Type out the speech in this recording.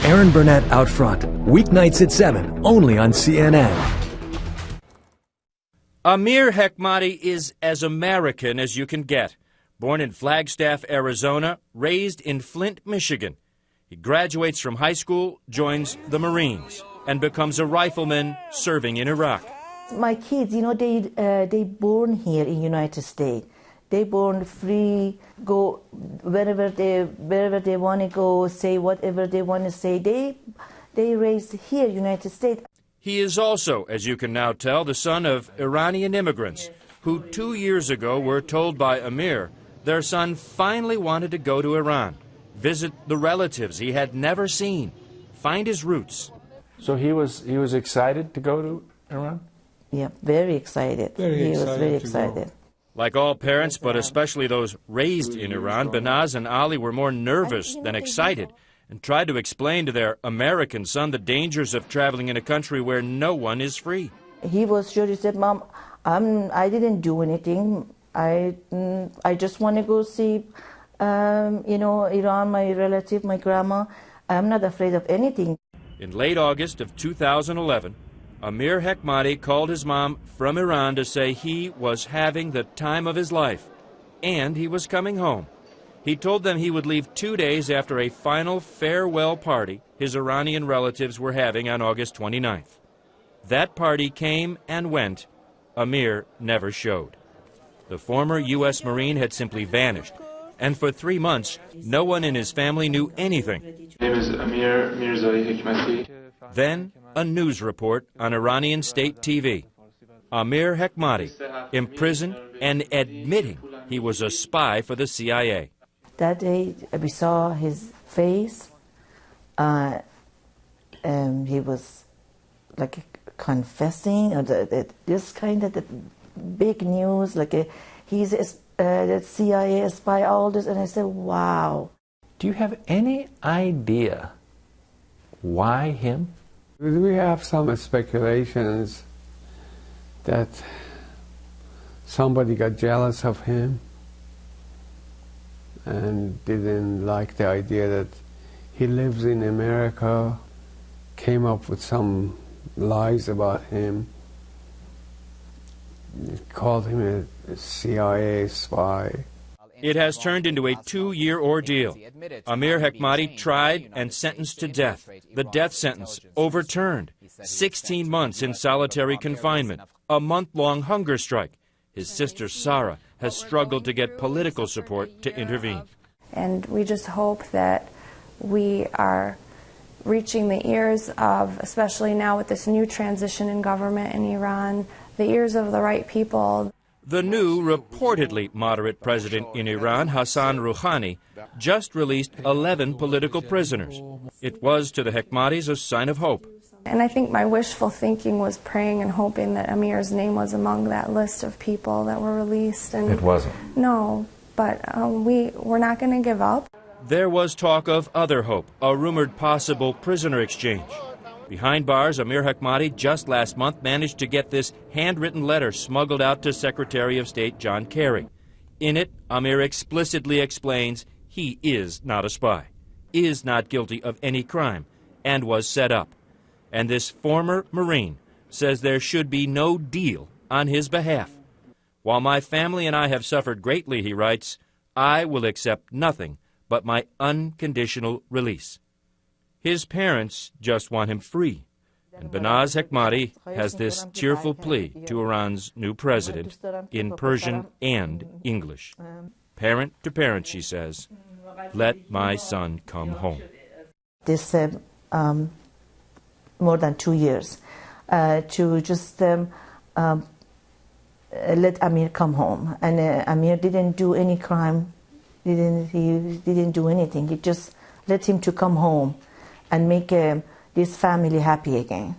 Aaron Burnett Out Front, weeknights at 7, only on CNN. Amir Hekmati is as American as you can get. Born in Flagstaff, Arizona, raised in Flint, Michigan. He graduates from high school, joins the Marines, and becomes a rifleman serving in Iraq. My kids, they born here in United States. They born free, go wherever they want to go, say whatever they want to say. They raised here, United States. He is also, as you can now tell, the son of Iranian immigrants who 2 years ago were told by Amir their son finally wanted to go to Iran, visit the relatives he had never seen, find his roots. So he was excited to go to Iran? Yeah, very excited. He was very excited. Like all parents, but especially those raised in Iran, Behnaz and Ali were more nervous than excited and tried to explain to their American son the dangers of traveling in a country where no one is free. He was sure. He said, "Mom, I didn't do anything. I just want to go see, Iran, my relative, my grandma. I'm not afraid of anything." In late August of 2011, Amir Hekmati called his mom from Iran to say he was having the time of his life and he was coming home. He told them he would leave 2 days after a final farewell party his Iranian relatives were having on August 29th. That party came and went. Amir never showed. The former U.S. Marine had simply vanished, and for 3 months, no one in his family knew anything. My name is Amir Hekmati. Then, a news report on Iranian state TV. Amir Hekmati, imprisoned and admitting he was a spy for the CIA. That day, we saw his face, and he was like confessing, or this kind of the big news, like he's the CIA spy, all this, and I said, wow. Do you have any idea why him? We have some speculations that somebody got jealous of him and didn't like the idea that he lives in America, came up with some lies about him, called him a CIA spy. It has turned into a 2-year ordeal. Amir Hekmati tried and sentenced to death. The death sentence overturned. 16 months in solitary confinement. A month-long hunger strike. His sister Sarah has struggled to get political support to intervene. And we just hope that we are reaching the ears of, especially now with this new transition in government in Iran, the ears of the right people. The new, reportedly moderate president in Iran, Hassan Rouhani, just released 11 political prisoners. It was, to the Hekmatis, a sign of hope. And I think my wishful thinking was praying and hoping that Amir's name was among that list of people that were released. And it wasn't. No, but we're not going to give up. There was talk of other hope, a rumored possible prisoner exchange. Behind bars, Amir Hekmati just last month managed to get this handwritten letter smuggled out to Secretary of State John Kerry. In it, Amir explicitly explains he is not a spy, is not guilty of any crime, and was set up. And this former Marine says there should be no deal on his behalf. While my family and I have suffered greatly, he writes, I will accept nothing but my unconditional release. His parents just want him free, and Behnaz Hekmati has this tearful plea to Iran's new president in Persian and English. Parent to parent, she says, let my son come home. This more than 2 years to just let Amir come home, and Amir didn't do any crime. He didn't do anything. He just let him to come home and make this family happy again.